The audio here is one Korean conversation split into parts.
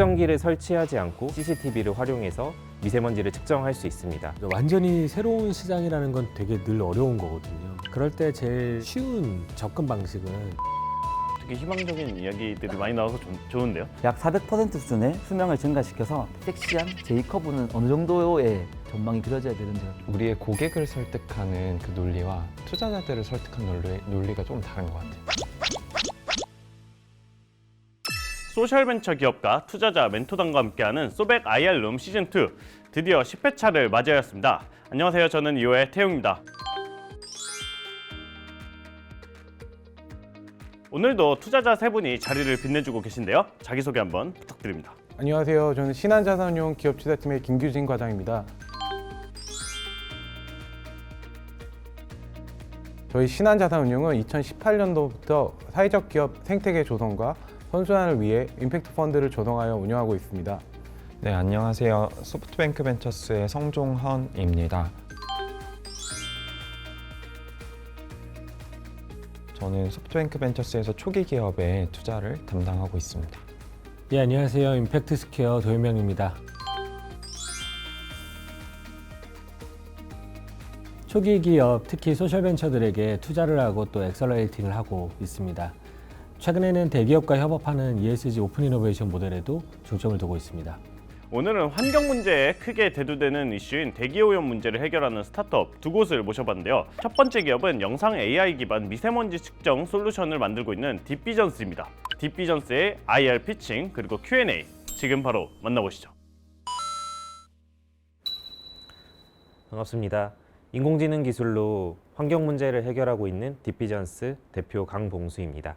측정기를 설치하지 않고 CCTV를 활용해서 미세먼지를 측정할 수 있습니다. 완전히 새로운 시장이라는 건 되게 늘 어려운 거거든요. 그럴 때 제일 쉬운 접근 방식은 되게 희망적인 이야기들이 많이 나와서 좋은데요? 약 400% 수준의 수명을 증가시켜서 섹시한 J커브는 어느 정도의 전망이 그려져야 되는지. 우리의 고객을 설득하는 그 논리와 투자자들을 설득하는 논리가 조금 다른 것 같아요. 소셜벤처 기업가, 투자자, 멘토단과 함께하는 소백 IR룸 시즌2 드디어 10회차를 맞이하였습니다. 안녕하세요. 저는 2호의 태용입니다. 오늘도 투자자 세 분이 자리를 빛내주고 계신데요. 자기소개 한번 부탁드립니다. 안녕하세요. 저는 신한자산운용 기업투자팀의 김규진 과장입니다. 저희 신한자산운용은 2018년도부터 사회적 기업 생태계 조성과 선순환을 위해 임팩트 펀드를 조성하여 운영하고 있습니다. 네, 안녕하세요. 소프트뱅크 벤처스의 성종헌입니다. 저는 소프트뱅크 벤처스에서 초기 기업에 투자를 담당하고 있습니다. 예, 안녕하세요. 임팩트 스퀘어 도현명입니다. 초기 기업, 특히 소셜벤처들에게 투자를 하고 또 엑셀러레이팅을 하고 있습니다. 최근에는 대기업과 협업하는 ESG 오픈 이노베이션 모델에도 중점을 두고 있습니다. 오늘은 환경 문제에 크게 대두되는 이슈인 대기오염 문제를 해결하는 스타트업 두 곳을 모셔봤는데요. 첫 번째 기업은 영상 AI 기반 미세먼지 측정 솔루션을 만들고 있는 딥비전스입니다. 딥비전스의 IR 피칭 그리고 Q&A 지금 바로 만나보시죠. 반갑습니다. 인공지능 기술로 환경 문제를 해결하고 있는 딥비전스 대표 강봉수입니다.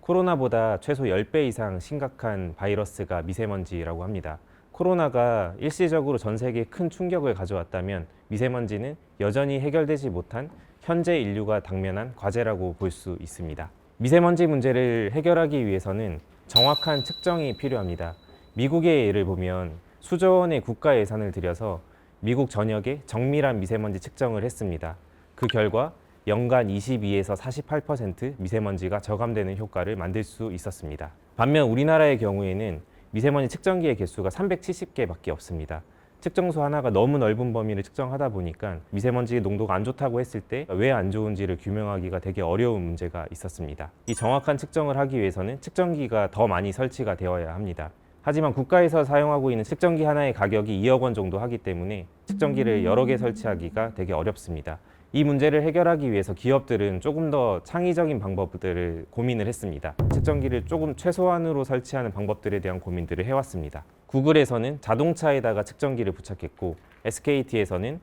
코로나보다 최소 10배 이상 심각한 바이러스가 미세먼지라고 합니다. 코로나가 일시적으로 전 세계에 큰 충격을 가져왔다면 미세먼지는 여전히 해결되지 못한 현재 인류가 당면한 과제라고 볼 수 있습니다. 미세먼지 문제를 해결하기 위해서는 정확한 측정이 필요합니다. 미국의 예를 보면 수조 원의 국가 예산을 들여서 미국 전역에 정밀한 미세먼지 측정을 했습니다. 그 결과 연간 22에서 48% 미세먼지가 저감되는 효과를 만들 수 있었습니다. 반면 우리나라의 경우에는 미세먼지 측정기의 개수가 370개밖에 없습니다. 측정소 하나가 너무 넓은 범위를 측정하다 보니까 미세먼지 농도가 안 좋다고 했을 때 왜 안 좋은지를 규명하기가 되게 어려운 문제가 있었습니다. 이 정확한 측정을 하기 위해서는 측정기가 더 많이 설치가 되어야 합니다. 하지만 국가에서 사용하고 있는 측정기 하나의 가격이 2억 원 정도 하기 때문에 측정기를 여러 개 설치하기가 되게 어렵습니다. 이 문제를 해결하기 위해서 기업들은 조금 더 창의적인 방법들을 고민을 했습니다. 측정기를 조금 최소한으로 설치하는 방법들에 대한 고민들을 해왔습니다. 구글에서는 자동차에다가 측정기를 부착했고 SKT에서는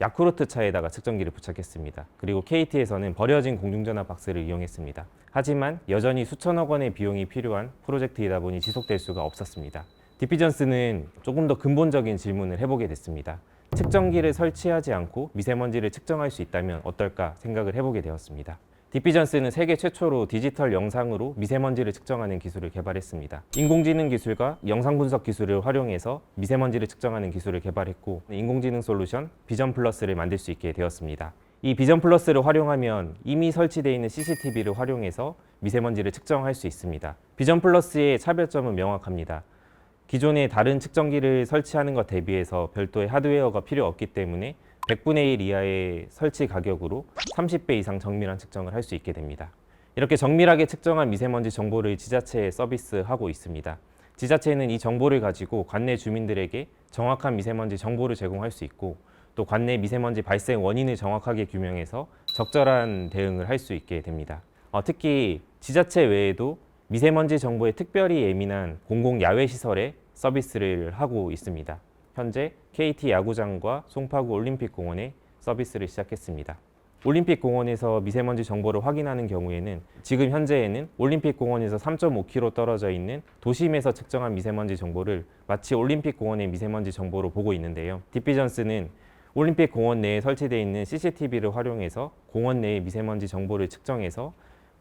야쿠르트 차에다가 측정기를 부착했습니다. 그리고 KT에서는 버려진 공중전화 박스를 이용했습니다. 하지만 여전히 수천억 원의 비용이 필요한 프로젝트이다 보니 지속될 수가 없었습니다. 딥비전스는 조금 더 근본적인 질문을 해보게 됐습니다. 측정기를 설치하지 않고 미세먼지를 측정할 수 있다면 어떨까 생각을 해보게 되었습니다. 딥비전스는 세계 최초로 디지털 영상으로 미세먼지를 측정하는 기술을 개발했습니다. 인공지능 기술과 영상 분석 기술을 활용해서 미세먼지를 측정하는 기술을 개발했고 인공지능 솔루션 비전 플러스를 만들 수 있게 되었습니다. 이 비전 플러스를 활용하면 이미 설치되어 있는 CCTV를 활용해서 미세먼지를 측정할 수 있습니다. 비전 플러스의 차별점은 명확합니다. 기존의 다른 측정기를 설치하는 것 대비해서 별도의 하드웨어가 필요 없기 때문에 100분의 1 이하의 설치 가격으로 30배 이상 정밀한 측정을 할 수 있게 됩니다. 이렇게 정밀하게 측정한 미세먼지 정보를 지자체에 서비스하고 있습니다. 지자체는 이 정보를 가지고 관내 주민들에게 정확한 미세먼지 정보를 제공할 수 있고 또 관내 미세먼지 발생 원인을 정확하게 규명해서 적절한 대응을 할 수 있게 됩니다. 특히 지자체 외에도 미세먼지 정보에 특별히 예민한 공공 야외 시설에 서비스를 하고 있습니다. 현재 KT 야구장과 송파구 올림픽공원에 서비스를 시작했습니다. 올림픽공원에서 미세먼지 정보를 확인하는 경우에는 지금 현재에는 올림픽공원에서 3.5km 떨어져 있는 도심에서 측정한 미세먼지 정보를 마치 올림픽공원의 미세먼지 정보로 보고 있는데요. 딥비전스는 올림픽공원 내에 설치되어 있는 CCTV를 활용해서 공원 내의 미세먼지 정보를 측정해서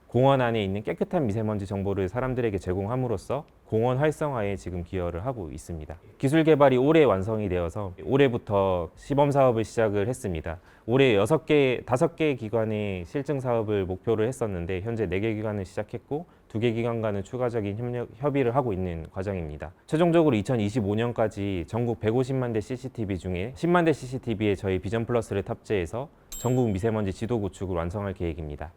공원 안에 있는 깨끗한 미세먼지 정보를 사람들에게 제공함으로써 공원 활성화에 지금 기여를 하고 있습니다. 기술 개발이 올해 완성이 되어서 올해부터 시범 사업을 시작을 했습니다. 올해 5개 기관의 실증 사업을 목표로 했었는데 현재 4개 기관을 시작했고 2개 기관과는 추가적인 협의를 하고 있는 과정입니다. 최종적으로 2025년까지 전국 150만 대 CCTV 중에 10만 대 CCTV에 저희 비전 플러스를 탑재해서 전국 미세먼지 지도 구축을 완성할 계획입니다.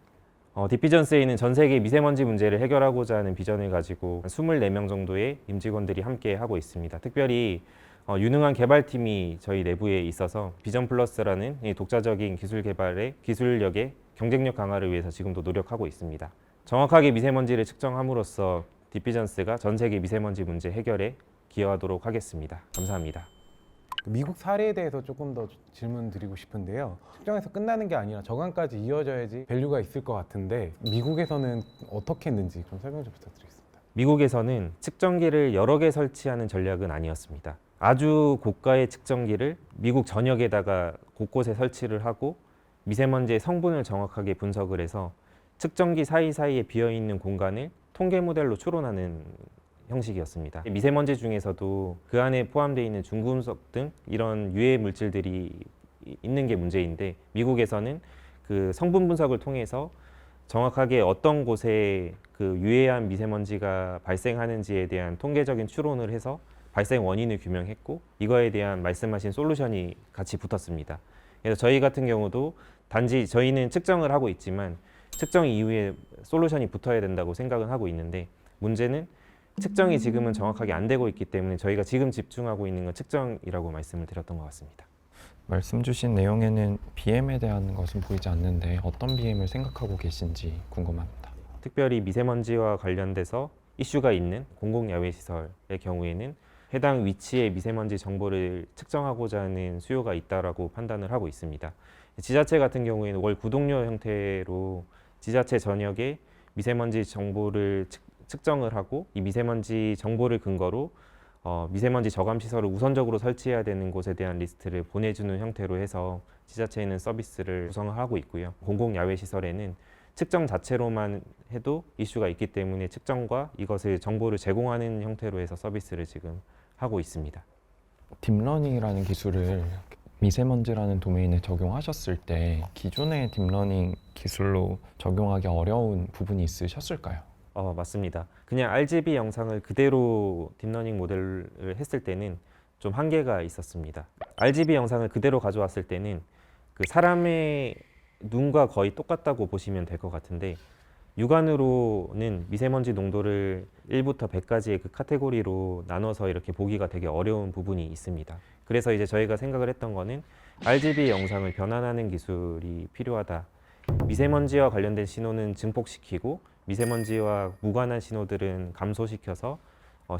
디피전스에는 전 세계 미세먼지 문제를 해결하고자 하는 비전을 가지고 24명 정도의 임직원들이 함께 하고 있습니다. 특별히 유능한 개발팀이 저희 내부에 있어서 비전 플러스라는 이 독자적인 기술 개발의 기술력의 경쟁력 강화를 위해서 지금도 노력하고 있습니다. 정확하게 미세먼지를 측정함으로써 디피전스가 전 세계 미세먼지 문제 해결에 기여하도록 하겠습니다. 감사합니다. 미국 사례에 대해서 조금 더 질문 드리고 싶은데요. 측정에서 끝나는 게 아니라 저감까지 이어져야지 밸류가 있을 것 같은데 미국에서는 어떻게 했는지 좀 설명 좀 부탁드리겠습니다. 미국에서는 측정기를 여러 개 설치하는 전략은 아니었습니다. 아주 고가의 측정기를 미국 전역에다가 곳곳에 설치를 하고 미세먼지의 성분을 정확하게 분석을 해서 측정기 사이사이에 비어있는 공간을 통계 모델로 추론하는 형식이었습니다. 미세먼지 중에서도 그 안에 포함되어 있는 중금속 등 이런 유해 물질들이 있는 게 문제인데 미국에서는 그 성분 분석을 통해서 정확하게 어떤 곳에 그 유해한 미세먼지가 발생하는지에 대한 통계적인 추론을 해서 발생 원인을 규명했고 이거에 대한 말씀하신 솔루션이 같이 붙었습니다. 그래서 저희 같은 경우도 단지 저희는 측정을 하고 있지만 측정 이후에 솔루션이 붙어야 된다고 생각은 하고 있는데 문제는 측정이 지금은 정확하게 안 되고 있기 때문에 저희가 지금 집중하고 있는 건 측정이라고 말씀을 드렸던 것 같습니다. 말씀 주신 내용에는 BM에 대한 것은 보이지 않는데 어떤 BM을 생각하고 계신지 궁금합니다. 특별히 미세먼지와 관련돼서 이슈가 있는 공공야외시설의 경우에는 해당 위치의 미세먼지 정보를 측정하고자 하는 수요가 있다라고 판단을 하고 있습니다. 지자체 같은 경우에는 월 구독료 형태로 지자체 전역에 미세먼지 정보를 측정을 하고 이 미세먼지 정보를 근거로 미세먼지 저감 시설을 우선적으로 설치해야 되는 곳에 대한 리스트를 보내주는 형태로 해서 지자체에는 서비스를 구성을 하고 있고요. 공공야외 시설에는 측정 자체로만 해도 이슈가 있기 때문에 측정과 이것을 정보를 제공하는 형태로 해서 서비스를 지금 하고 있습니다. 딥러닝이라는 기술을 미세먼지라는 도메인에 적용하셨을 때 기존의 딥러닝 기술로 적용하기 어려운 부분이 있으셨을까요? 맞습니다. 그냥 RGB 영상을 그대로 딥러닝 모델을 했을 때는 좀 한계가 있었습니다. RGB 영상을 그대로 가져왔을 때는 그 사람의 눈과 거의 똑같다고 보시면 될 것 같은데 육안으로는 미세먼지 농도를 1부터 100까지의 그 카테고리로 나눠서 이렇게 보기가 되게 어려운 부분이 있습니다. 그래서 이제 저희가 생각을 했던 거는 RGB 영상을 변환하는 기술이 필요하다. 미세먼지와 관련된 신호는 증폭시키고 미세먼지와 무관한 신호들은 감소시켜서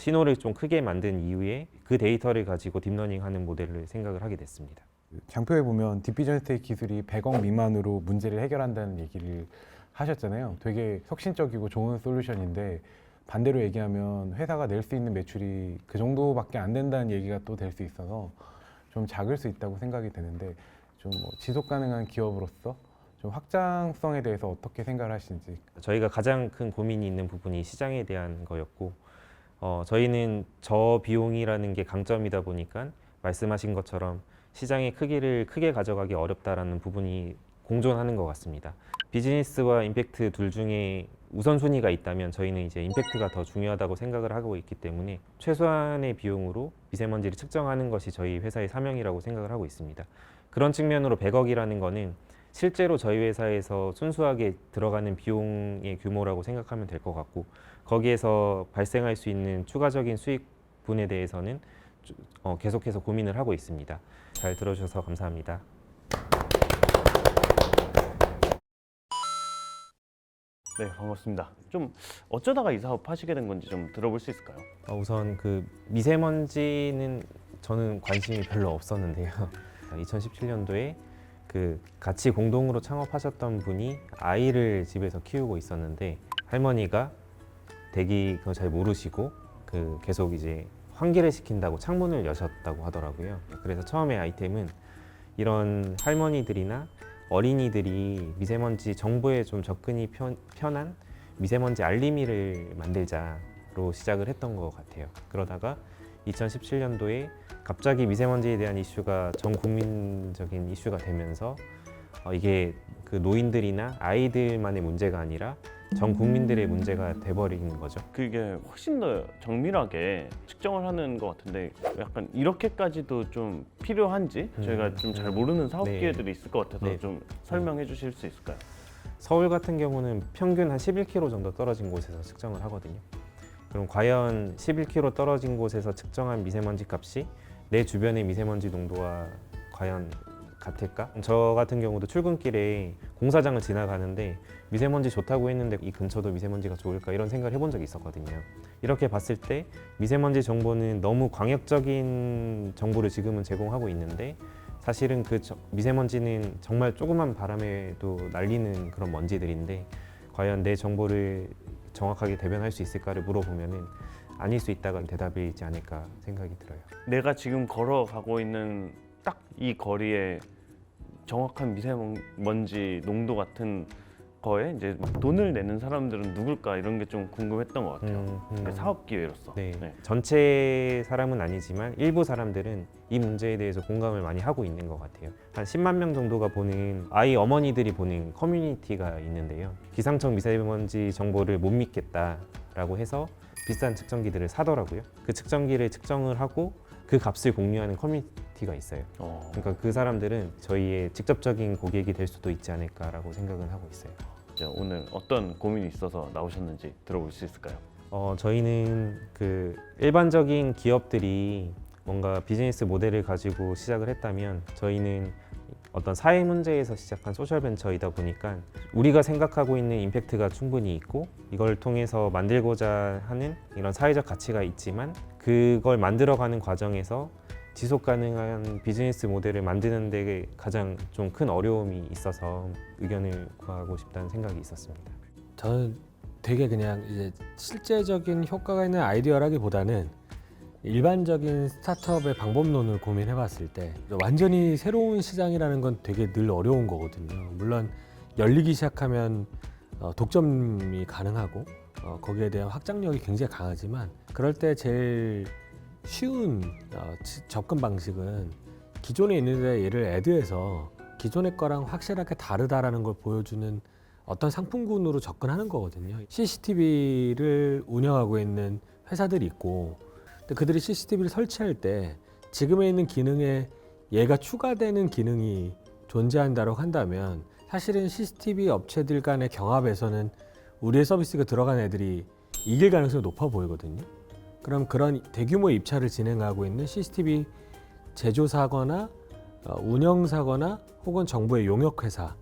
신호를 좀 크게 만든 이후에 그 데이터를 가지고 딥러닝하는 모델을 생각을 하게 됐습니다. 장표에 보면 디피전스의 기술이 100억 미만으로 문제를 해결한다는 얘기를 하셨잖아요. 되게 혁신적이고 좋은 솔루션인데 반대로 얘기하면 회사가 낼 수 있는 매출이 그 정도밖에 안 된다는 얘기가 또 될 수 있어서 좀 작을 수 있다고 생각이 되는데 좀 지속 가능한 기업으로서 좀 확장성에 대해서 어떻게 생각을 하시는지. 저희가 가장 큰 고민이 있는 부분이 시장에 대한 거였고 저희는 저비용이라는 게 강점이다 보니까 말씀하신 것처럼 시장의 크기를 크게 가져가기 어렵다라는 부분이 공존하는 것 같습니다. 비즈니스와 임팩트 둘 중에 우선순위가 있다면 저희는 이제 임팩트가 더 중요하다고 생각을 하고 있기 때문에 최소한의 비용으로 미세먼지를 측정하는 것이 저희 회사의 사명이라고 생각을 하고 있습니다. 그런 측면으로 100억이라는 거는 실제로 저희 회사에서 순수하게 들어가는 비용의 규모라고 생각하면 될 것 같고 거기에서 발생할 수 있는 추가적인 수익분에 대해서는 계속해서 고민을 하고 있습니다. 잘 들어주셔서 감사합니다. 네, 반갑습니다. 좀 어쩌다가 이 사업 하시게 된 건지 좀 들어볼 수 있을까요? 우선 그 미세먼지는 저는 관심이 별로 없었는데요. 2017년도에 그 같이 공동으로 창업하셨던 분이 아이를 집에서 키우고 있었는데 할머니가 대기 그거 잘 모르시고 그 계속 이제 환기를 시킨다고 창문을 여셨다고 하더라고요. 그래서 처음에 아이템은 이런 할머니들이나 어린이들이 미세먼지 정보에 좀 접근이 편한 미세먼지 알림이를 만들자로 시작을 했던 것 같아요. 그러다가 2017년도에 갑자기 미세먼지에 대한 이슈가 전 국민적인 이슈가 되면서 이게 그 노인들이나 아이들만의 문제가 아니라 전 국민들의 문제가 돼버린 거죠. 그게 훨씬 더 정밀하게 측정을 하는 것 같은데 약간 이렇게까지도 좀 필요한지 저희가 좀 잘 모르는 사업 네. 기회들이 있을 것 같아서 네. 좀 설명해 주실 수 있을까요? 서울 같은 경우는 평균 한 11km 정도 떨어진 곳에서 측정을 하거든요. 그럼 과연 11km 떨어진 곳에서 측정한 미세먼지 값이 내 주변의 미세먼지 농도와 과연 같을까? 저 같은 경우도 출근길에 공사장을 지나가는데 미세먼지 좋다고 했는데 이 근처도 미세먼지가 좋을까 이런 생각을 해본 적이 있었거든요. 이렇게 봤을 때 미세먼지 정보는 너무 광역적인 정보를 지금은 제공하고 있는데 사실은 그 미세먼지는 정말 조그만 바람에도 날리는 그런 먼지들인데 과연 내 정보를 정확하게 대변할 수 있을까를 물어보면은 아닐 수 있다가 대답이지 않을까 생각이 들어요. 내가 지금 걸어가고 있는 딱 이 거리에 정확한 미세먼지 농도 같은 거에 이제 막 돈을 내는 사람들은 누굴까 이런 게 좀 궁금했던 것 같아요. 사업 기회로서. 네. 네. 전체 사람은 아니지만 일부 사람들은 이 문제에 대해서 공감을 많이 하고 있는 것 같아요. 한 10만 명 정도가 보는 아이 어머니들이 보는 커뮤니티가 있는데요. 기상청 미세먼지 정보를 못 믿겠다라고 해서 비싼 측정기들을 사더라고요. 그 측정기를 측정을 하고 그 값을 공유하는 커뮤니티가 있어요. 그러니까 그 사람들은 저희의 직접적인 고객이 될 수도 있지 않을까라고 생각은 하고 있어요. 이제 오늘 어떤 고민이 있어서 나오셨는지 들어볼 수 있을까요? 저희는 그 일반적인 기업들이 뭔가 비즈니스 모델을 가지고 시작을 했다면 저희는 어떤 사회 문제에서 시작한 소셜 벤처이다 보니까 우리가 생각하고 있는 임팩트가 충분히 있고 이걸 통해서 만들고자 하는 이런 사회적 가치가 있지만 그걸 만들어가는 과정에서 지속 가능한 비즈니스 모델을 만드는 데 가장 좀 큰 어려움이 있어서 의견을 구하고 싶다는 생각이 있었습니다. 저는 되게 그냥 이제 실제적인 효과가 있는 아이디어라기보다는 일반적인 스타트업의 방법론을 고민해봤을 때 완전히 새로운 시장이라는 건 되게 늘 어려운 거거든요. 물론 열리기 시작하면 독점이 가능하고 거기에 대한 확장력이 굉장히 강하지만 그럴 때 제일 쉬운 접근 방식은 기존에 있는 데 얘를 애드해서 기존의 거랑 확실하게 다르다라는 걸 보여주는 어떤 상품군으로 접근하는 거거든요. CCTV를 운영하고 있는 회사들이 있고 근데 그들이 CCTV를 설치할 때 지금에 있는 기능에 얘가 추가되는 기능이 존재한다고 한다면 사실은 CCTV 업체들 간의 경합에서는 우리의 서비스가 들어간 애들이 이길 가능성이 높아 보이거든요. 그럼 그런 대규모 입찰을 진행하고 있는 CCTV 제조사거나 운영사거나 혹은 정부의 용역회사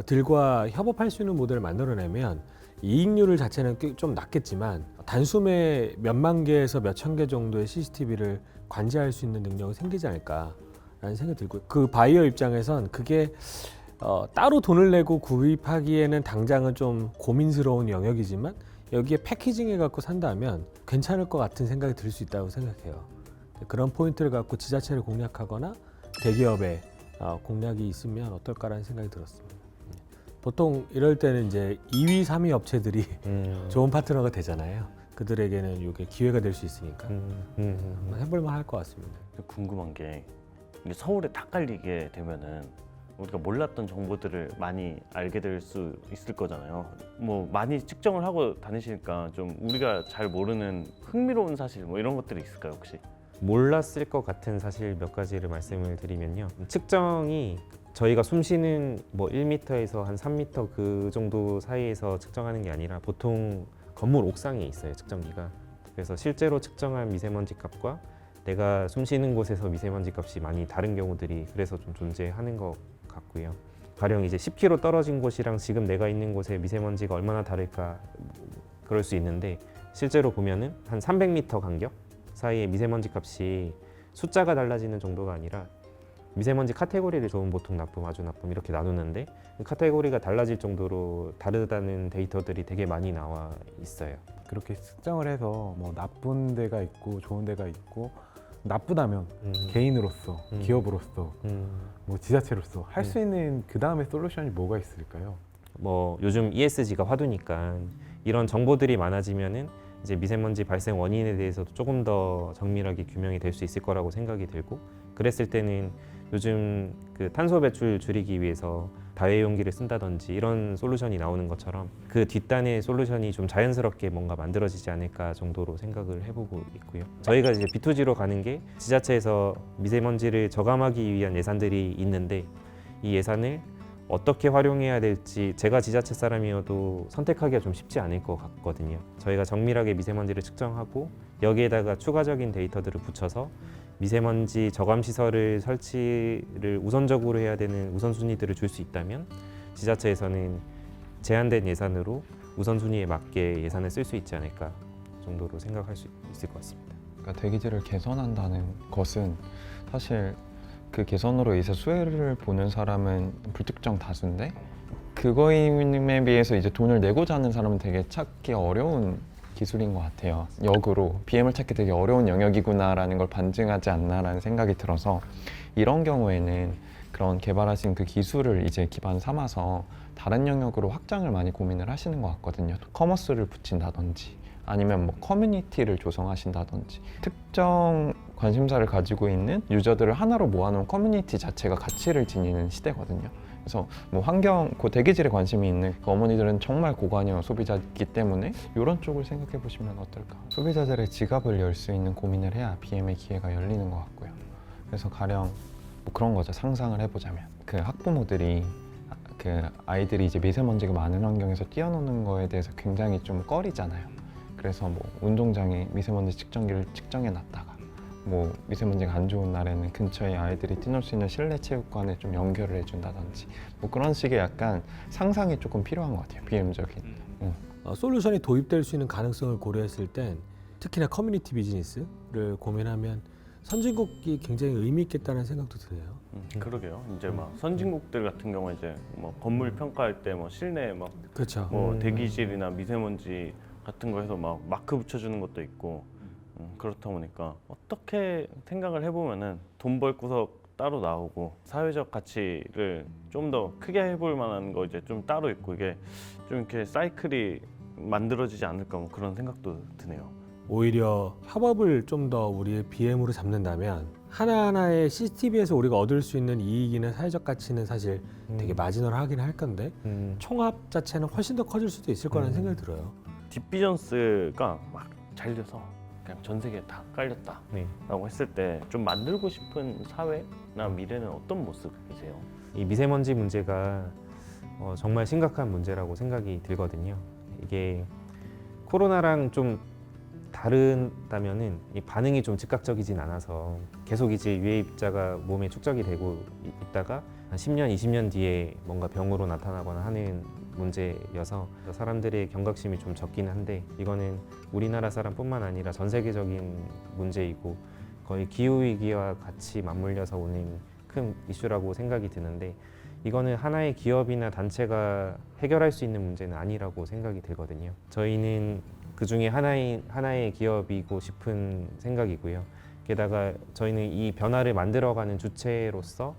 들과 협업할 수 있는 모델을 만들어내면 이익률 자체는 좀 낮겠지만 단숨에 몇만 개에서 몇천 개 정도의 CCTV를 관제할 수 있는 능력이 생기지 않을까라는 생각이 들고요. 그 바이어 입장에선 그게 따로 돈을 내고 구입하기에는 당장은 좀 고민스러운 영역이지만 여기에 패키징해 갖고 산다면 괜찮을 것 같은 생각이 들 수 있다고 생각해요. 그런 포인트를 갖고 지자체를 공략하거나 대기업의 공략이 있으면 어떨까라는 생각이 들었습니다. 보통 이럴 때는 이제 2위, 3위 업체들이 좋은 파트너가 되잖아요. 그들에게는 이게 기회가 될 수 있으니까 한번 해볼만 할 것 같습니다. 궁금한 게 이게 서울에 다 깔리게 되면은 우리가 몰랐던 정보들을 많이 알게 될 수 있을 거잖아요. 뭐 많이 측정을 하고 다니시니까 좀 우리가 잘 모르는 흥미로운 사실 뭐 이런 것들이 있을까요 혹시? 몰랐을 것 같은 사실 몇 가지를 말씀을 드리면요. 측정이 저희가 숨쉬는 뭐 1m에서 한 3m 그 정도 사이에서 측정하는 게 아니라 보통 건물 옥상에 있어요, 측정기가. 그래서 실제로 측정한 미세먼지 값과 내가 숨쉬는 곳에서 미세먼지 값이 많이 다른 경우들이 그래서 좀 존재하는 것 같고요. 가령 이제 10km 떨어진 곳이랑 지금 내가 있는 곳의 미세먼지가 얼마나 다를까 그럴 수 있는데 실제로 보면은 한 300m 간격 사이에 미세먼지 값이 숫자가 달라지는 정도가 아니라 미세먼지 카테고리를 좋은, 보통, 나쁨, 아주 나쁨 이렇게 나누는데 그 카테고리가 달라질 정도로 다르다는 데이터들이 되게 많이 나와 있어요. 그렇게 측정을 해서 뭐 나쁜 데가 있고 좋은 데가 있고 나쁘다면 개인으로서, 기업으로서, 뭐 지자체로서 할 수 있는 그 다음에 솔루션이 뭐가 있을까요? 뭐 요즘 ESG가 화두니까 이런 정보들이 많아지면은 이제 미세먼지 발생 원인에 대해서도 조금 더 정밀하게 규명이 될 수 있을 거라고 생각이 들고, 그랬을 때는 요즘 그 탄소 배출 줄이기 위해서 다회용기를 쓴다든지 이런 솔루션이 나오는 것처럼 그 뒷단의 솔루션이 좀 자연스럽게 뭔가 만들어지지 않을까 정도로 생각을 해보고 있고요. 저희가 이제 B2G로 가는 게 지자체에서 미세먼지를 저감하기 위한 예산들이 있는데 이 예산을 어떻게 활용해야 될지 제가 지자체 사람이어도 선택하기가 좀 쉽지 않을 것 같거든요. 저희가 정밀하게 미세먼지를 측정하고 여기에다가 추가적인 데이터들을 붙여서 미세먼지 저감 시설을 설치를 우선적으로 해야 되는 우선순위들을 줄 수 있다면 지자체에서는 제한된 예산으로 우선순위에 맞게 예산을 쓸 수 있지 않을까 정도로 생각할 수 있을 것 같습니다. 그러니까 대기질을 개선한다는 것은 사실 그 개선으로 인해서 수혜를 보는 사람은 불특정 다수인데 그거임에 비해서 이제 돈을 내고자 하는 사람은 되게 찾기 어려운 기술인 것 같아요. 역으로 BM을 찾기 되게 어려운 영역이구나라는 걸 반증하지 않나라는 생각이 들어서 이런 경우에는 그런 개발하신 그 기술을 이제 기반 삼아서 다른 영역으로 확장을 많이 고민을 하시는 것 같거든요. 커머스를 붙인다든지 아니면 뭐 커뮤니티를 조성하신다든지 특정 관심사를 가지고 있는 유저들을 하나로 모아놓은 커뮤니티 자체가 가치를 지니는 시대거든요. 그래서 뭐 환경, 그 대기질에 관심이 있는 그 어머니들은 정말 고관여 소비자이기 때문에 이런 쪽을 생각해 보시면 어떨까. 소비자들의 지갑을 열 수 있는 고민을 해야 BM의 기회가 열리는 것 같고요. 그래서 가령 뭐 그런 거죠. 상상을 해보자면 그 학부모들이 그 아이들이 이제 미세먼지가 많은 환경에서 뛰어노는 거에 대해서 굉장히 좀 꺼리잖아요. 그래서 뭐 운동장에 미세먼지 측정기를 측정해 놨다가 뭐 미세먼지가 안 좋은 날에는 근처에 아이들이 뛰놀 수 있는 실내 체육관에 좀 연결을 해준다든지 뭐 그런 식의 약간 상상이 조금 필요한 것 같아요. BM적인. 솔루션이 도입될 수 있는 가능성을 고려했을 땐 특히나 커뮤니티 비즈니스를 고민하면 선진국이 굉장히 의미 있겠다는 생각도 드네요. 그러게요. 이제 막 선진국들 같은 경우 이제 뭐 건물 평가할 때 뭐 실내 막 그렇죠. 뭐 대기질이나 미세먼지 같은 거 해서 막 마크 붙여주는 것도 있고 그렇다 보니까 어떻게 생각을 해보면은 돈 벌 구석 따로 나오고 사회적 가치를 좀 더 크게 해볼 만한 거 이제 좀 따로 있고 이게 좀 이렇게 사이클이 만들어지지 않을까 뭐 그런 생각도 드네요. 오히려 협업을 좀 더 우리의 BM으로 잡는다면 하나하나의 CCTV에서 우리가 얻을 수 있는 이익이나 사회적 가치는 사실 되게 마지널하긴 할 건데 총합 자체는 훨씬 더 커질 수도 있을 거라는 생각이 들어요. 딥비전스가 막 잘 돼서 그냥 전 세계에 다 깔렸다 네. 라고 했을 때 좀 만들고 싶은 사회나 미래는 어떤 모습이세요? 이 미세먼지 문제가 정말 심각한 문제라고 생각이 들거든요. 이게 코로나랑 좀 다르다면은 이 반응이 좀 즉각적이진 않아서 계속 이제 유해입자가 몸에 축적이 되고 있다가 한 10년, 20년 뒤에 뭔가 병으로 나타나거나 하는 문제여서 사람들의 경각심이 좀 적긴 한데 이거는 우리나라 사람뿐만 아니라 전 세계적인 문제이고 거의 기후위기와 같이 맞물려서 오는 큰 이슈라고 생각이 드는데 이거는 하나의 기업이나 단체가 해결할 수 있는 문제는 아니라고 생각이 들거든요. 저희는 그 중에 하나의 기업이고 싶은 생각이고요. 게다가 저희는 이 변화를 만들어가는 주체로서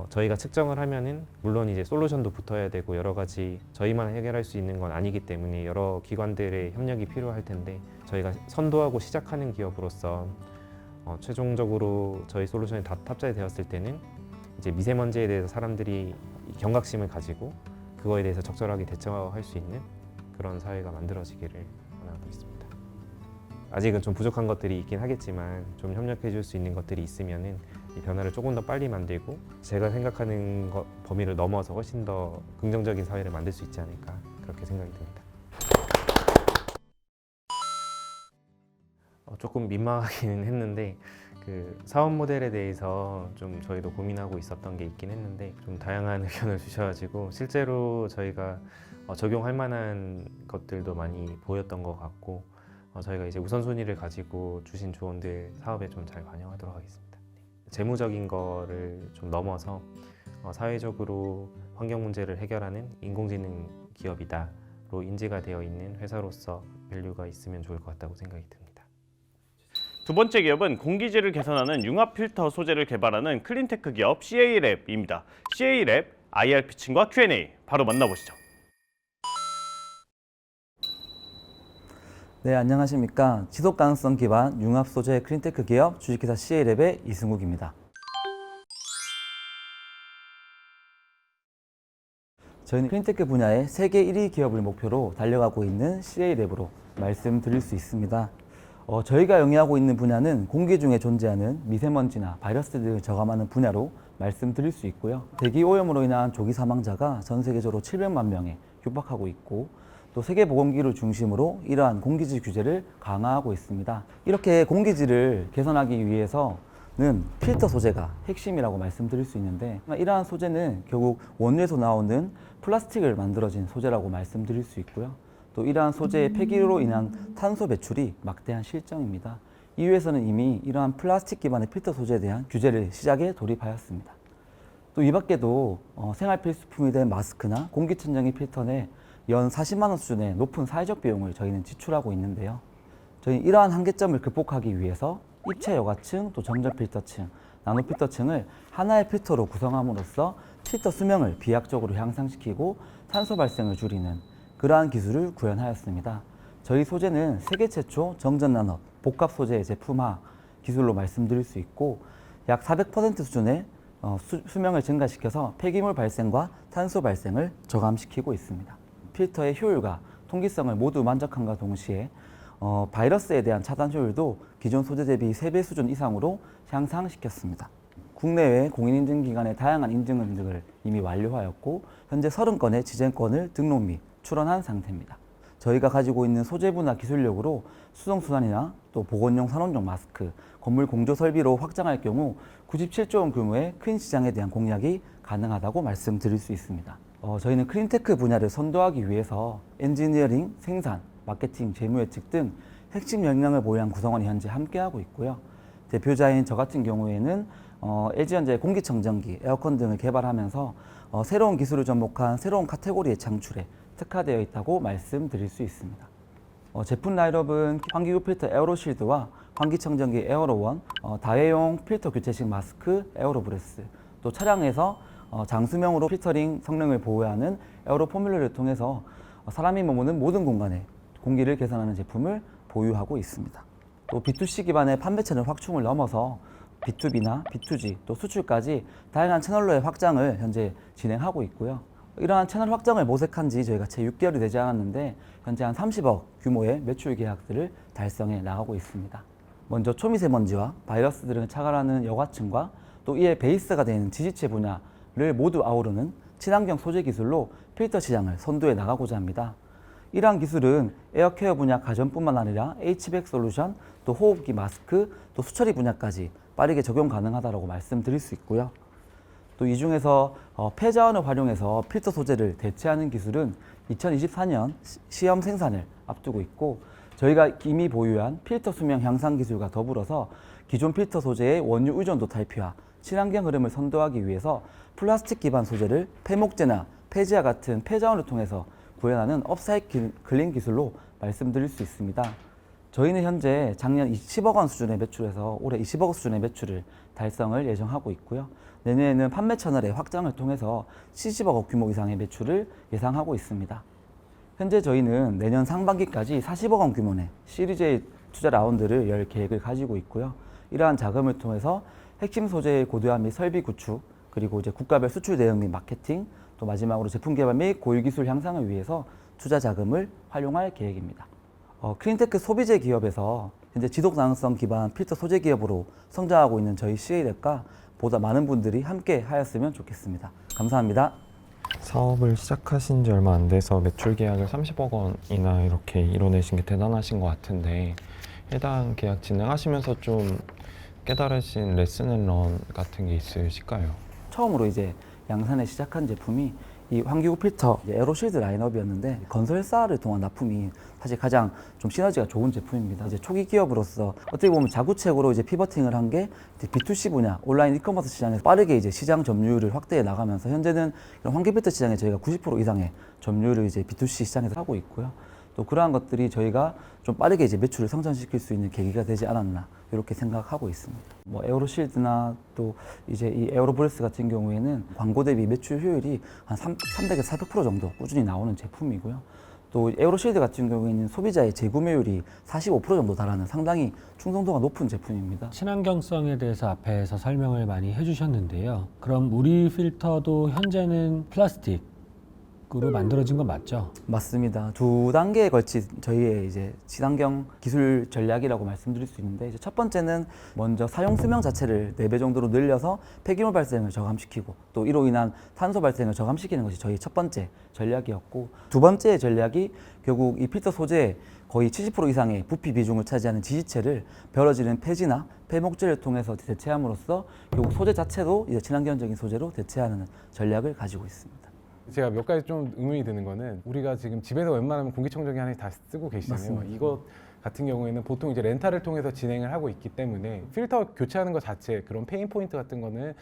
저희가 측정을 하면은 물론 이제 솔루션도 붙어야 되고 여러 가지 저희만 해결할 수 있는 건 아니기 때문에 여러 기관들의 협력이 필요할 텐데 저희가 선도하고 시작하는 기업으로서 최종적으로 저희 솔루션이 다 탑재되었을 때는 이제 미세먼지에 대해서 사람들이 경각심을 가지고 그거에 대해서 적절하게 대처할 수 있는 그런 사회가 만들어지기를 바라고 있습니다. 아직은 좀 부족한 것들이 있긴 하겠지만 좀 협력해 줄 수 있는 것들이 있으면은 이 변화를 조금 더 빨리 만들고 제가 생각하는 범위를 넘어서 훨씬 더 긍정적인 사회를 만들 수 있지 않을까 그렇게 생각이 듭니다. 조금 민망하기는 했는데 그 사업 모델에 대해서 좀 저희도 고민하고 있었던 게 있긴 했는데 좀 다양한 의견을 주셔가지고 실제로 저희가 적용할 만한 것들도 많이 보였던 것 같고 저희가 이제 우선순위를 가지고 주신 조언들 사업에 좀 잘 반영하도록 하겠습니다. 재무적인 거를 좀 넘어서 사회적으로 환경 문제를 해결하는 인공지능 기업이다로 인지가 되어 있는 회사로서 밸류가 있으면 좋을 것 같다고 생각이 듭니다. 두 번째 기업은 공기질을 개선하는 융합 필터 소재를 개발하는 클린테크 기업 CA랩입니다. CA랩 IR 피칭과 Q&A 바로 만나보시죠. 네, 안녕하십니까. 지속 가능성 기반 융합 소재 클린테크 기업 주식회사 CA랩의 이승욱입니다. 저희는 클린테크 분야의 세계 1위 기업을 목표로 달려가고 있는 CA랩으로 말씀드릴 수 있습니다. 저희가 영위하고 있는 분야는 공기 중에 존재하는 미세먼지나 바이러스 등을 저감하는 분야로 말씀드릴 수 있고요. 대기 오염으로 인한 조기 사망자가 전 세계적으로 700만 명에 육박하고 있고 또 세계보건기구를 중심으로 이러한 공기질 규제를 강화하고 있습니다. 이렇게 공기질을 개선하기 위해서는 필터 소재가 핵심이라고 말씀드릴 수 있는데 이러한 소재는 결국 원료에서 나오는 플라스틱을 만들어진 소재라고 말씀드릴 수 있고요. 또 이러한 소재의 폐기로 인한 탄소 배출이 막대한 실정입니다. EU에서는 이미 이러한 플라스틱 기반의 필터 소재에 대한 규제를 시작에 돌입하였습니다. 또 이 밖에도 생활 필수품이 된 마스크나 공기청정기 필터 내 연 40만 원 수준의 높은 사회적 비용을 저희는 지출하고 있는데요. 저희는 이러한 한계점을 극복하기 위해서 입체 여과층, 또 정전 필터층, 나노 필터층을 하나의 필터로 구성함으로써 필터 수명을 비약적으로 향상시키고 탄소 발생을 줄이는 그러한 기술을 구현하였습니다. 저희 소재는 세계 최초 정전 나노 복합 소재의 제품화 기술로 말씀드릴 수 있고 약 400% 수준의 수명을 증가시켜서 폐기물 발생과 탄소 발생을 저감시키고 있습니다. 필터의 효율과 통기성을 모두 만족함과 동시에 바이러스에 대한 차단 효율도 기존 소재 대비 3배 수준 이상으로 향상시켰습니다. 국내외 공인인증기관의 다양한 인증을 이미 완료하였고 현재 30건의 지정권을 등록 및 출원한 상태입니다. 저희가 가지고 있는 소재 분야 기술력으로 수송수단이나 또 보건용 산업용 마스크, 건물 공조 설비로 확장할 경우 97조 원 규모의 큰 시장에 대한 공략이 가능하다고 말씀드릴 수 있습니다. 저희는 클린테크 분야를 선도하기 위해서 엔지니어링, 생산, 마케팅, 재무예측 등 핵심 역량을 보유한 구성원이 현재 함께하고 있고요. 대표자인 저 같은 경우에는 LG전자의 공기청정기, 에어컨 등을 개발하면서 새로운 기술을 접목한 새로운 카테고리의 창출에 특화되어 있다고 말씀드릴 수 있습니다. 제품 라인업은 환기구 필터 에어로실드와 환기청정기 에어로원, 다회용 필터 교체식 마스크 에어로브레스, 또 차량에서 장수명으로 필터링 성능을 보호하는 에어로 포뮬러를 통해서 사람이 머무는 모든 공간에 공기를 개선하는 제품을 보유하고 있습니다. 또 B2C 기반의 판매 채널 확충을 넘어서 B2B나 B2G 또 수출까지 다양한 채널로의 확장을 현재 진행하고 있고요. 이러한 채널 확장을 모색한 지 저희가 채 6개월이 되지 않았는데 현재 한 30억 규모의 매출 계약들을 달성해 나가고 있습니다. 먼저 초미세먼지와 바이러스 등을 차단하는 여과층과 또 이에 베이스가 되는 지지체 분야를 모두 아우르는 친환경 소재 기술로 필터 시장을 선도해 나가고자 합니다. 이러한 기술은 에어케어 분야 가전뿐만 아니라 HVAC 솔루션, 또 호흡기 마스크, 또 수처리 분야까지 빠르게 적용 가능하다고 말씀드릴 수 있고요. 또 이 중에서 폐자원을 활용해서 필터 소재를 대체하는 기술은 2024년 시험 생산을 앞두고 있고 저희가 이미 보유한 필터 수명 향상 기술과 더불어서 기존 필터 소재의 원유 의존도 탈피와 친환경 흐름을 선도하기 위해서 플라스틱 기반 소재를 폐목재나 폐지와 같은 폐자원을 통해서 구현하는 업사이클링 기술로 말씀드릴 수 있습니다. 저희는 현재 작년 10억 원 수준의 매출에서 올해 20억 원 수준의 매출을 달성을 예정하고 있고요. 내년에는 판매 채널의 확장을 통해서 70억 원 규모 이상의 매출을 예상하고 있습니다. 현재 저희는 내년 상반기까지 40억 원 규모의 시리즈 A 투자 라운드를 열 계획을 가지고 있고요. 이러한 자금을 통해서 핵심 소재의 고도화 및 설비 구축, 그리고 이제 국가별 수출 대응 및 마케팅, 또 마지막으로 제품 개발 및 고유 기술 향상을 위해서 투자 자금을 활용할 계획입니다. 클린테크 소비재 기업에서 현재 지속 가능성 기반 필터 소재 기업으로 성장하고 있는 저희 CA랩과 보다 많은 분들이 함께 하였으면 좋겠습니다. 감사합니다. 사업을 시작하신 지 얼마 안 돼서 매출 계약을 30억 원이나 이렇게 이뤄내신 게 대단하신 것 같은데 해당 계약 진행하시면서 좀 깨달으신 레슨 앤 런 같은 게 있으실까요? 처음으로 이제 양산에 시작한 제품이 이 환기구 필터 에어로실드 라인업이었는데 건설사를 통한 납품이 사실 가장 좀 시너지가 좋은 제품입니다. 이제 초기 기업으로서 어떻게 보면 자구책으로 이제 피버팅을 한 게 B2C 분야 온라인 이커머스 시장에서 빠르게 이제 시장 점유율을 확대해 나가면서 현재는 이런 환기 필터 시장에 저희가 90% 이상의 점유율을 이제 B2C 시장에서 하고 있고요. 또 그러한 것들이 저희가 좀 빠르게 이제 매출을 성장시킬 수 있는 계기가 되지 않았나 이렇게 생각하고 있습니다. 뭐 에어로실드나 또 이제 이 에어로브레스 같은 경우에는 광고 대비 매출 효율이 한 300에서 400% 정도 꾸준히 나오는 제품이고요. 또 에어로실드 같은 경우에는 소비자의 재구매율이 45% 정도 달하는 상당히 충성도가 높은 제품입니다. 친환경성에 대해서 앞에서 설명을 많이 해주셨는데요. 그럼 우리 필터도 현재는 플라스틱으로 만들어진 건 맞죠? 맞습니다. 두 단계에 걸친 저희의 이제 친환경 기술 전략이라고 말씀드릴 수 있는데, 이제 첫 번째는 먼저 사용 수명 자체를 4배 정도로 늘려서 폐기물 발생을 저감시키고 또 이로 인한 탄소 발생을 저감시키는 것이 저희 첫 번째 전략이었고, 두 번째 전략이 결국 이 필터 소재의 거의 70% 이상의 부피 비중을 차지하는 지지체를 벼러지는 폐지나 폐목재를 통해서 대체함으로써 결국 소재 자체도 이제 친환경적인 소재로 대체하는 전략을 가지고 있습니다. 제가 몇 가지 좀 의문이 드는 거는, 우리가 지금 집에서 웬만하면 공기청정기 하나씩 다 쓰고 계시잖아요. 맞습니다. 이것 같은 경우에는 보통 이제 렌탈을 통해서 진행을 하고 있기 때문에 필터 교체하는 것 자체, 그런 페인 포인트 같은 거는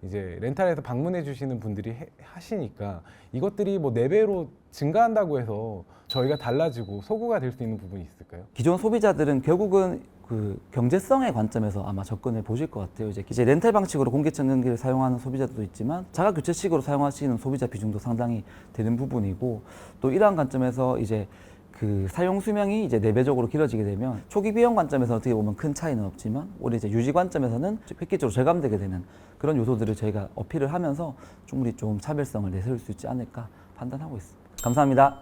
이제 렌탈에서 방문해 주시는 분들이 하시니까 이것들이 뭐 4배로 증가한다고 해서 저희가 달라지고 소구가 될 수 있는 부분이 있을까요? 기존 소비자들은 결국은 그 경제성의 관점에서 아마 접근을 보실 것 같아요. 이제 렌탈 방식으로 공기청정기를 사용하는 소비자들도 있지만 자가 교체식으로 사용하시는 소비자 비중도 상당히 되는 부분이고, 또 이러한 관점에서 이제 그 사용 수명이 이제 4배적으로 길어지게 되면 초기 비용 관점에서 어떻게 보면 큰 차이는 없지만 오히려 이제 유지 관점에서는 획기적으로 절감되게 되는 그런 요소들을 저희가 어필을 하면서 충분히 좀 차별성을 내세울 수 있지 않을까 판단하고 있습니다. 감사합니다.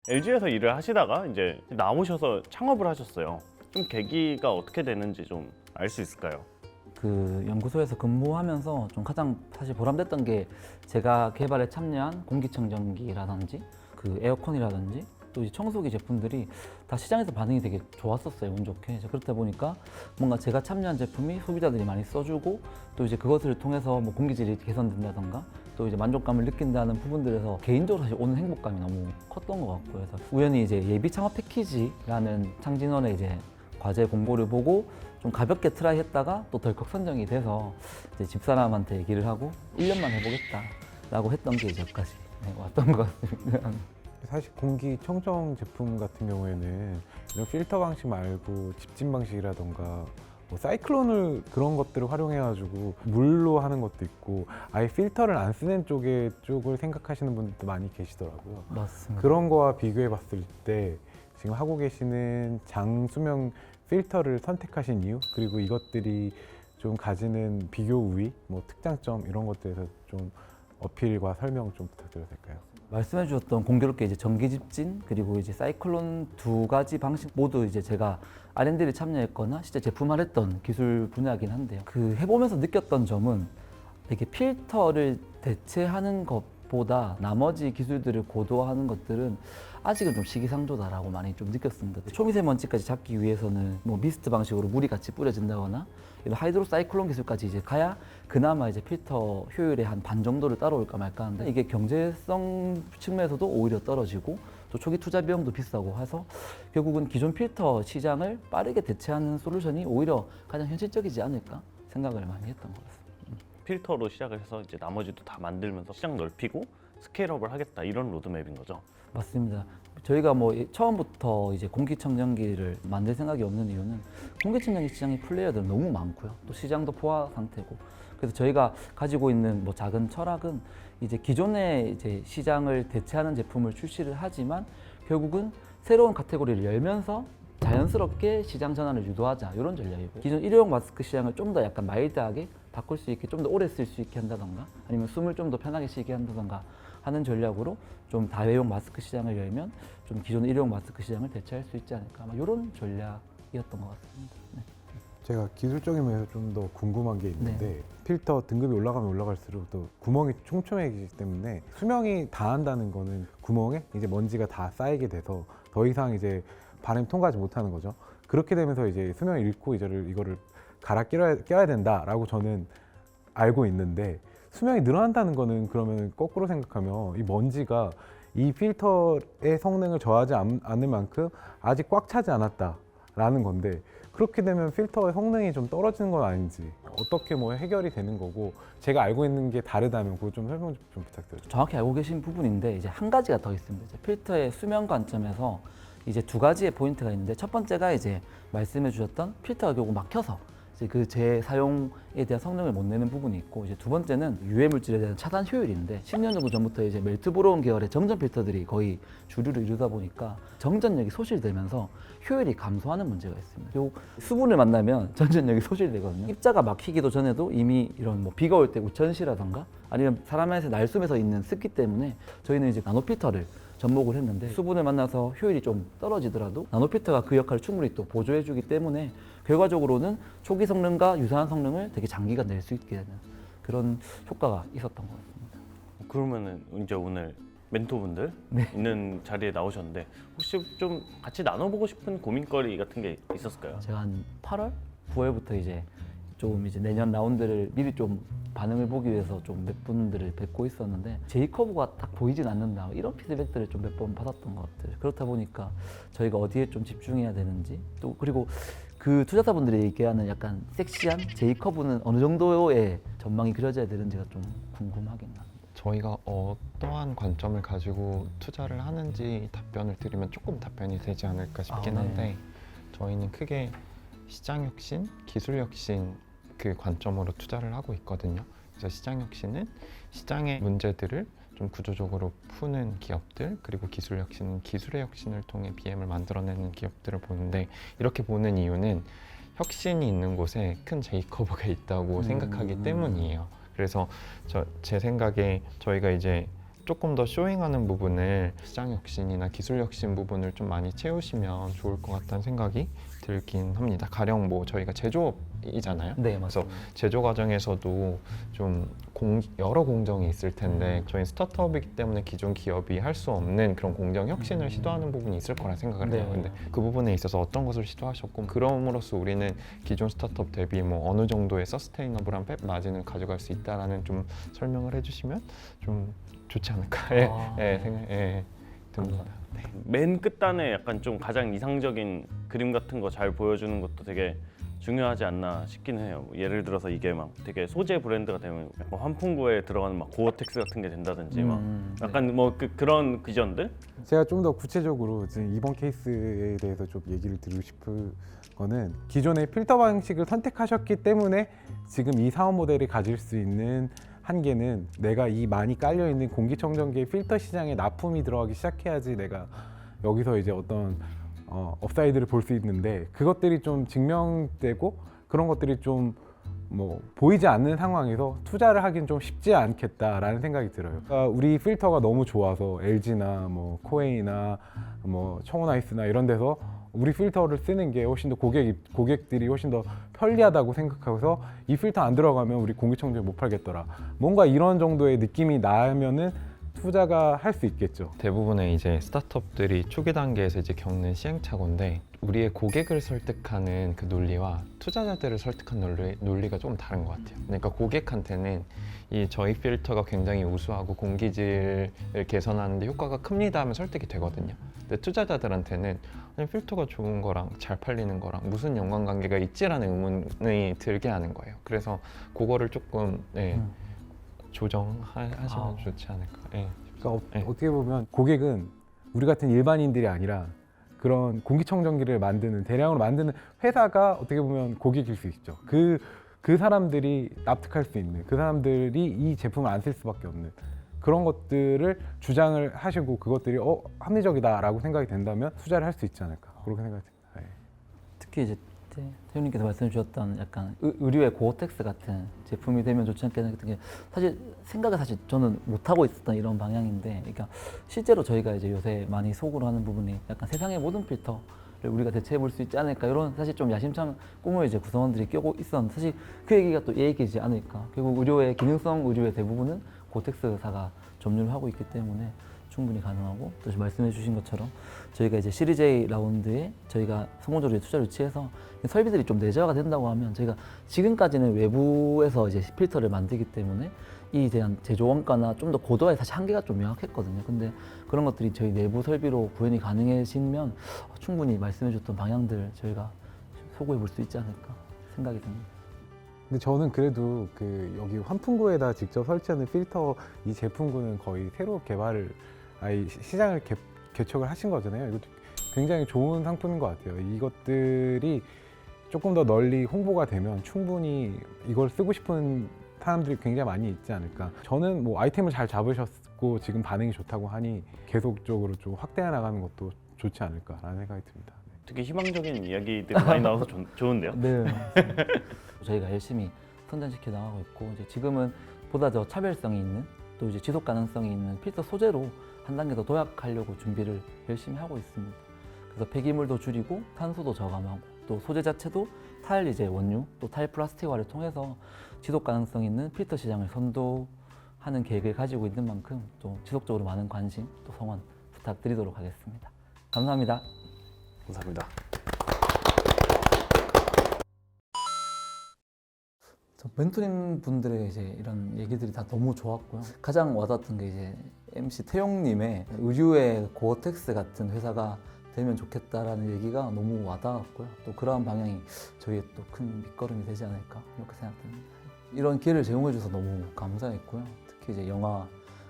LG에서 일을 하시다가 이제 나오셔서 창업을 하셨어요. 좀 계기가 어떻게 되는지 좀 알 수 있을까요? 그 연구소에서 근무하면서 좀 가장 사실 보람됐던 게 제가 개발에 참여한 공기청정기라든지 그 에어컨이라든지 또 이제 청소기 제품들이 다 시장에서 반응이 되게 좋았었어요, 운 좋게. 그렇다 보니까 뭔가 제가 참여한 제품이 소비자들이 많이 써주고 또 이제 그것을 통해서 뭐 공기질이 개선된다던가 또 이제 만족감을 느낀다는 부분들에서 개인적으로 사실 오는 행복감이 너무 컸던 것 같고요. 그래서 우연히 이제 예비 창업 패키지라는 창진원의 이제 과제 공고를 보고 좀 가볍게 트라이 했다가 또 덜컥 선정이 돼서 이제 집사람한테 얘기를 하고 1년만 해보겠다라고 했던 게 이제 여기까지 왔던 것 같습니다. 사실 공기 청정 제품 같은 경우에는 이런 필터 방식 말고 집진 방식이라던가 뭐 사이클론을 그런 것들을 활용해가지고 물로 하는 것도 있고, 아예 필터를 안 쓰는 쪽을 생각하시는 분들도 많이 계시더라고요. 맞습니다. 그런 거와 비교해 봤을 때 지금 하고 계시는 장수명 필터를 선택하신 이유, 그리고 이것들이 좀 가지는 비교 우위, 뭐 특장점 이런 것들에서 좀 어필과 설명 좀 부탁드려도 될까요? 말씀해 주셨던 공교롭게 이제 전기 집진 그리고 이제 사이클론 두 가지 방식 모두 이제 제가 R&D를 참여했거나 실제 제품화했던 기술 분야이긴 한데요. 그 해보면서 느꼈던 점은 이렇게 필터를 대체하는 것보다 나머지 기술들을 고도화하는 것들은 아직은 좀 시기상조다라고 많이 좀 느꼈습니다. 초미세먼지까지 잡기 위해서는 뭐 미스트 방식으로 물이 같이 뿌려진다거나 이런 하이드로 사이클론 기술까지 이제 가야 그나마 이제 필터 효율의 한 반 정도를 따라올까 말까 하는데, 이게 경제성 측면에서도 오히려 떨어지고 또 초기 투자 비용도 비싸고 해서 결국은 기존 필터 시장을 빠르게 대체하는 솔루션이 오히려 가장 현실적이지 않을까 생각을 많이 했던 것 같습니다. 필터로 시작을 해서 이제 나머지도 다 만들면서 시장 넓히고 스케일업을 하겠다, 이런 로드맵인 거죠. 맞습니다. 저희가 뭐 처음부터 이제 공기청정기를 만들 생각이 없는 이유는 공기청정기 시장의 플레이어들은 너무 많고요. 또 시장도 포화 상태고. 그래서 저희가 가지고 있는 뭐 작은 철학은 이제 기존의 이제 시장을 대체하는 제품을 출시를 하지만 결국은 새로운 카테고리를 열면서 자연스럽게 시장 전환을 유도하자, 이런 전략이고, 기존 일회용 마스크 시장을 좀 더 약간 마일드하게 바꿀 수 있게, 좀 더 오래 쓸 수 있게 한다던가 아니면 숨을 좀 더 편하게 쉬게 한다던가 하는 전략으로 좀 다회용 마스크 시장을 열면 좀 기존 일회용 마스크 시장을 대체할 수 있지 않을까, 이런 전략이었던 것 같습니다. 네. 제가 기술적인 면에서 좀 더 궁금한 게 있는데, 필터 등급이 올라가면 올라갈수록 또 구멍이 촘촘해지기 때문에 수명이 다한다는 거는 구멍에 이제 먼지가 다 쌓이게 돼서 더 이상 이제 바람이 통과하지 못하는 거죠. 그렇게 되면서 이제 수명을 잃고 이거를 갈아 껴야 된다라고 저는 알고 있는데, 수명이 늘어난다는 거는 그러면 거꾸로 생각하면 이 먼지가 이 필터의 성능을 저하지 않을 만큼 아직 꽉 차지 않았다라는 건데, 그렇게 되면 필터의 성능이 좀 떨어지는 건 아닌지 어떻게 뭐 해결이 되는 거고 제가 알고 있는 게 다르다면 그거 좀 설명 좀 부탁드려요. 정확히 알고 계신 부분인데 이제 한 가지가 더 있습니다. 이제 필터의 수명 관점에서 이제 두 가지의 포인트가 있는데 첫 번째가 이제 말씀해 주셨던 필터가 결국 막혀서 이제 그 재사용에 대한 성능을 못 내는 부분이 있고 이제 두 번째는 유해 물질에 대한 차단 효율인데 10년 정도 전부터 이제 멜트브로운 계열의 정전 필터들이 거의 주류를 이루다 보니까 정전력이 소실되면서 효율이 감소하는 문제가 있습니다. 요 수분을 만나면 전전력이 소실되거든요. 입자가 막히기도 전에도 이미 이런 뭐 비가 올 때 우천시라던가 아니면 사람에서 날숨에서 있는 습기 때문에 저희는 이제 나노 필터를 접목을 했는데 수분을 만나서 효율이 좀 떨어지더라도 나노 필터가 그 역할을 충분히 또 보조해주기 때문에 결과적으로는 초기 성능과 유사한 성능을 되게 장기간 낼 수 있게 되는 그런 효과가 있었던 것 같습니다. 그러면은 이제 오늘 멘토분들 있는 자리에 나오셨는데 혹시 좀 같이 나눠보고 싶은 고민거리 같은 게 있었을까요? 제가 한 8월, 9월부터 이제 좀 이제 내년 라운드를 미리 좀 반응을 보기 위해서 좀 몇 분들을 뵙고 있었는데 J커브가 딱 보이진 않는다 이런 피드백들을 좀 몇 번 받았던 것 같아요. 그렇다 보니까 저희가 어디에 좀 집중해야 되는지 또 그리고 그 투자자분들이 얘기하는 약간 섹시한 J커브는 어느 정도의 전망이 그려져야 되는지가 좀 궁금하긴 합니다. 저희가 어떠한 관점을 가지고 투자를 하는지 답변을 드리면 조금 답변이 되지 않을까 싶긴 네. 한데 저희는 크게 시장 혁신, 기술 혁신 그 관점으로 투자를 하고 있거든요. 그래서 시장 혁신은 시장의 문제들을 좀 구조적으로 푸는 기업들, 그리고 기술 혁신은 기술의 혁신을 통해 BM을 만들어내는 기업들을 보는데 이렇게 보는 이유는 혁신이 있는 곳에 큰 J커브가 있다고 생각하기 때문이에요. 그래서 제 생각에 저희가 이제 조금 더 쇼잉하는 부분을 시장 혁신이나 기술 혁신 부분을 좀 많이 채우시면 좋을 것 같다는 생각이 들긴 합니다. 가령 뭐 저희가 제조업이잖아요. 네, 그래서 맞습니다. 제조 과정에서도 좀 여러 공정이 있을 텐데 저희 스타트업이기 때문에 기존 기업이 할 수 없는 그런 공정 혁신을 시도하는 부분이 있을 거라 생각을 해요. 네. 근데 그 부분에 있어서 어떤 것을 시도하셨고 그럼으로써 우리는 기존 스타트업 대비 뭐 어느 정도의 서스테이너블한 마진을 가져갈 수 있다라는 좀 설명을 해주시면 좀 좋지 않을까 듭니다. 네. 맨 끝단에 약간 좀 가장 이상적인 그림 같은 거 잘 보여주는 것도 되게 중요하지 않나 싶긴 해요. 예를 들어서 이게 막 되게 소재 브랜드가 되면 약간 환풍구에 들어가는 막 고어텍스 같은 게 된다든지 막 네. 약간 뭐 그런 비전들? 제가 좀 더 구체적으로 지금 이번 케이스에 대해서 좀 얘기를 드리고 싶은 거는 기존의 필터 방식을 선택하셨기 때문에 지금 이 사업 모델이 가질 수 있는 한계는 내가 이 많이 깔려있는 공기청정기의 필터 시장에 납품이 들어가기 시작해야지 내가 여기서 이제 어떤 업사이드를 볼 수 있는데 그것들이 좀 증명되고 그런 것들이 좀 뭐 보이지 않는 상황에서 투자를 하긴 좀 쉽지 않겠다라는 생각이 들어요. 그러니까 우리 필터가 너무 좋아서 LG나 뭐 코웨이나 뭐 청호나이스나 이런 데서 우리 필터를 쓰는 게 훨씬 더 고객들이 훨씬 더 편리하다고 생각해서 이 필터 안 들어가면 우리 공기청정기 못 팔겠더라. 뭔가 이런 정도의 느낌이 나면은 투자가 할 수 있겠죠. 대부분의 이제 스타트업들이 초기 단계에서 이제 겪는 시행착오인데 우리의 고객을 설득하는 그 논리와 투자자들을 설득하는 논리가 조금 다른 것 같아요. 그러니까 고객한테는 이 저희 필터가 굉장히 우수하고 공기질을 개선하는데 효과가 큽니다 하면 설득이 되거든요. 근데 투자자들한테는 아니, 필터가 좋은 거랑 잘 팔리는 거랑 무슨 연관관계가 있지라는 의문이 들게 하는 거예요. 그래서 그거를 조금 조정하시면 좋지 않을까. 그러니까 네. 어떻게 보면 고객은 우리 같은 일반인들이 아니라 그런 공기청정기를 만드는 대량으로 만드는 회사가 어떻게 보면 고객일 수 있죠. 그 사람들이 납득할 수 있는 그 사람들이 이 제품을 안 쓸 수밖에 없는 그런 것들을 주장을 하시고 그것들이 합리적이다라고 생각이 된다면 투자를 할 수 있지 않을까 그렇게 생각이 듭니다. 네. 특히 이제 태훈님께서 말씀해 주셨던 약간 의류의 고어텍스 같은 제품이 되면 좋지 않겠나 같은 게 사실 저는 못 하고 있었던 이런 방향인데, 그러니까 실제로 저희가 이제 요새 많이 소구로 하는 부분이 약간 세상의 모든 필터를 우리가 대체해 볼 수 있지 않을까 이런 사실 좀 야심찬 꿈을 이제 구성원들이 껴고 있었는데 사실 그 얘기가 또 얘기지 않을까. 결국 의료의 기능성 의료의 대부분은 고텍스사가 점유를 하고 있기 때문에 충분히 가능하고 또 말씀해 주신 것처럼 저희가 이제 시리즈 A 라운드에 저희가 성공적으로 투자를 유치해서 설비들이 좀 내재화가 된다고 하면 저희가 지금까지는 외부에서 이제 필터를 만들기 때문에 이에 대한 제조 원가나 좀 더 고도화에 사실 한계가 좀 명확했거든요. 근데 그런 것들이 저희 내부 설비로 구현이 가능해지면 충분히 말씀해 줬던 방향들 저희가 소구해 볼 수 있지 않을까 생각이 듭니다. 근데 저는 그래도 그 여기 환풍구에다 직접 설치하는 필터 이 제품군은 거의 새로 개발을 시장을 개척을 하신 거잖아요. 이것도 굉장히 좋은 상품인 것 같아요. 이것들이 조금 더 널리 홍보가 되면 충분히 이걸 쓰고 싶은 사람들이 굉장히 많이 있지 않을까. 저는 뭐 아이템을 잘 잡으셨고 지금 반응이 좋다고 하니 계속적으로 좀 확대해 나가는 것도 좋지 않을까라는 생각이 듭니다. 되게 희망적인 이야기들이 많이 나와서 좋은데요. 네, 맞습니다. 저희가 열심히 선전시켜 나가고 있고 이제 지금은 보다 더 차별성이 있는 또 이제 지속 가능성이 있는 필터 소재로 한 단계 더 도약하려고 준비를 열심히 하고 있습니다. 그래서 폐기물도 줄이고 탄소도 저감하고 또 소재 자체도 탈 이제 원유 또 탈 플라스틱화를 통해서 지속 가능성 있는 필터 시장을 선도하는 계획을 가지고 있는 만큼 또 지속적으로 많은 관심 또 성원 부탁드리도록 하겠습니다. 감사합니다. 감사합니다. 저 멘토링 분들의 이제 이런 얘기들이 다 너무 좋았고요. 가장 와닿았던 게 이제 MC 태용님의 의류의 고어텍스 같은 회사가 되면 좋겠다라는 얘기가 너무 와닿았고요. 또 그러한 방향이 저희의 또 큰 밑거름이 되지 않을까 이렇게 생각됩니다. 이런 기회를 제공해 주셔서 너무 감사했고요. 특히 이제 영하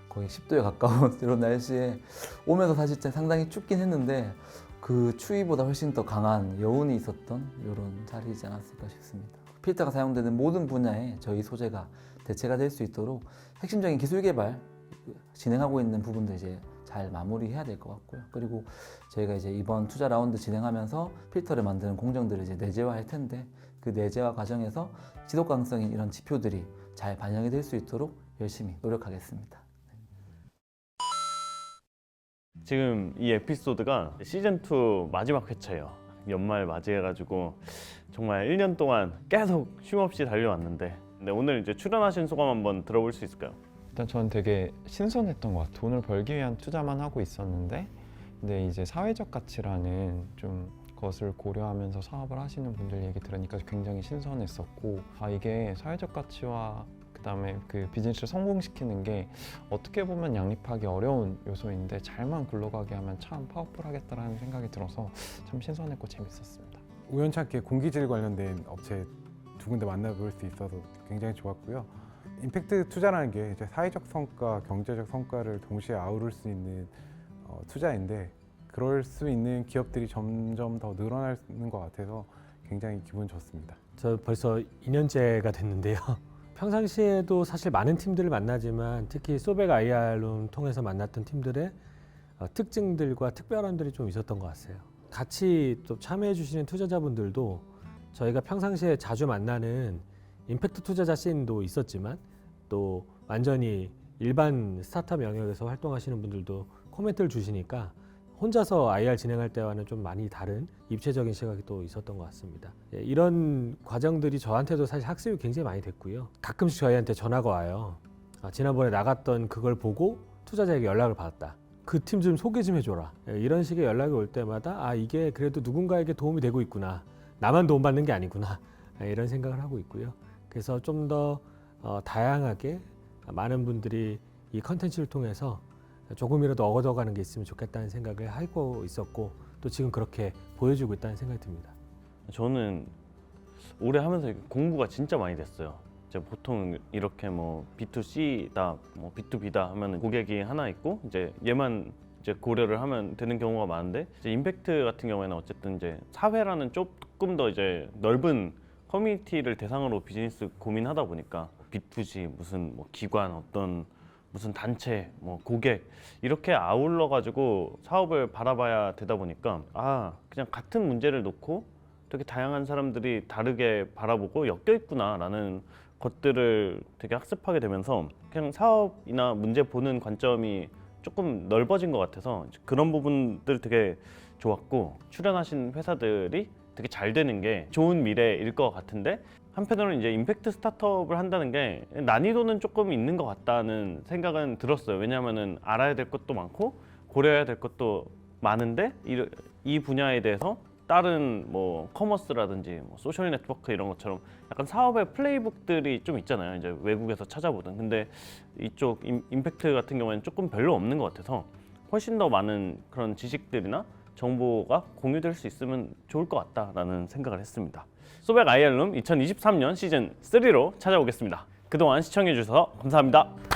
거의 10도에 가까운 이런 날씨에 오면서 사실 상당히 춥긴 했는데 그 추위보다 훨씬 더 강한 여운이 있었던 이런 자리이지 않았을까 싶습니다. 필터가 사용되는 모든 분야에 저희 소재가 대체가 될 수 있도록 핵심적인 기술 개발 진행하고 있는 부분도 이제 잘 마무리해야 될 것 같고요. 그리고 저희가 이제 이번 투자 라운드 진행하면서 필터를 만드는 공정들을 이제 내재화할 텐데 그 내재화 과정에서 지속 가능성인 이런 지표들이 잘 반영이 될 수 있도록 열심히 노력하겠습니다. 지금 이 에피소드가 시즌2 마지막 회차예요. 연말 맞이해가지고 정말 1년 동안 계속 쉼없이 달려왔는데 근데 오늘 이제 출연하신 소감 한번 들어볼 수 있을까요? 일단 저는 되게 신선했던 것 같아요. 돈을 벌기 위한 투자만 하고 있었는데 근데 이제 사회적 가치라는 좀 것을 고려하면서 사업을 하시는 분들 얘기 들으니까 굉장히 신선했었고 이게 사회적 가치와 그다음에 그 비즈니스를 성공시키는 게 어떻게 보면 양립하기 어려운 요소인데 잘만 굴러가게 하면 참 파워풀하겠다라는 생각이 들어서 참 신선했고 재밌었습니다. 우연찮게 공기질 관련된 업체 두 군데 만나볼 수 있어서 굉장히 좋았고요. 임팩트 투자라는 게 이제 사회적 성과, 경제적 성과를 동시에 아우를 수 있는 투자인데 그럴 수 있는 기업들이 점점 더 늘어나는 것 같아서 굉장히 기분 좋습니다. 저 벌써 2년째가 됐는데요. 평상시에도 사실 많은 팀들을 만나지만 특히 소백 IR룸 통해서 만났던 팀들의 특징들과 특별함들이 좀 있었던 것 같아요. 같이 또 참여해 주시는 투자자분들도 저희가 평상시에 자주 만나는 임팩트 투자자 씬도 있었지만 또 완전히 일반 스타트업 영역에서 활동하시는 분들도 코멘트를 주시니까 혼자서 IR 진행할 때와는 좀 많이 다른 입체적인 시각이 또 있었던 것 같습니다. 이런 과정들이 저한테도 사실 학습이 굉장히 많이 됐고요. 가끔씩 저희한테 전화가 와요. 지난번에 나갔던 그걸 보고 투자자에게 연락을 받았다. 그 팀 좀 소개 좀 해줘라. 이런 식의 연락이 올 때마다 이게 그래도 누군가에게 도움이 되고 있구나. 나만 도움받는 게 아니구나. 이런 생각을 하고 있고요. 그래서 좀 더 다양하게 많은 분들이 이 컨텐츠를 통해서 조금이라도 얻어가는 게 있으면 좋겠다는 생각을 하고 있었고 또 지금 그렇게 보여주고 있다는 생각이 듭니다. 저는 오래 하면서 공부가 진짜 많이 됐어요. 이제 보통 이렇게 뭐 B2C다, 뭐 B2B다 하면 고객이 하나 있고 이제 얘만 이제 고려를 하면 되는 경우가 많은데 이제 임팩트 같은 경우에는 어쨌든 이제 사회라는 조금 더 이제 넓은 커뮤니티를 대상으로 비즈니스 고민하다 보니까 B2G 무슨 뭐 기관 어떤 무슨 단체 뭐 고객 이렇게 아울러 가지고 사업을 바라봐야 되다 보니까 그냥 같은 문제를 놓고 되게 다양한 사람들이 다르게 바라보고 엮여 있구나라는 것들을 되게 학습하게 되면서 그냥 사업이나 문제 보는 관점이 조금 넓어진 것 같아서 그런 부분들 되게 좋았고 출연하신 회사들이 되게 잘 되는 게 좋은 미래일 것 같은데 한편으로는 이제 임팩트 스타트업을 한다는 게 난이도는 조금 있는 것 같다는 생각은 들었어요. 왜냐하면은 알아야 될 것도 많고 고려해야 될 것도 많은데 이 분야에 대해서 다른 뭐 커머스라든지 뭐 소셜 네트워크 이런 것처럼 약간 사업의 플레이북들이 좀 있잖아요. 이제 외국에서 찾아보든. 근데 이쪽 임팩트 같은 경우에는 조금 별로 없는 것 같아서 훨씬 더 많은 그런 지식들이나 정보가 공유될 수 있으면 좋을 것 같다라는 생각을 했습니다. 소백 IR룸 2023년 시즌 3로 찾아오겠습니다. 그동안 시청해주셔서 감사합니다.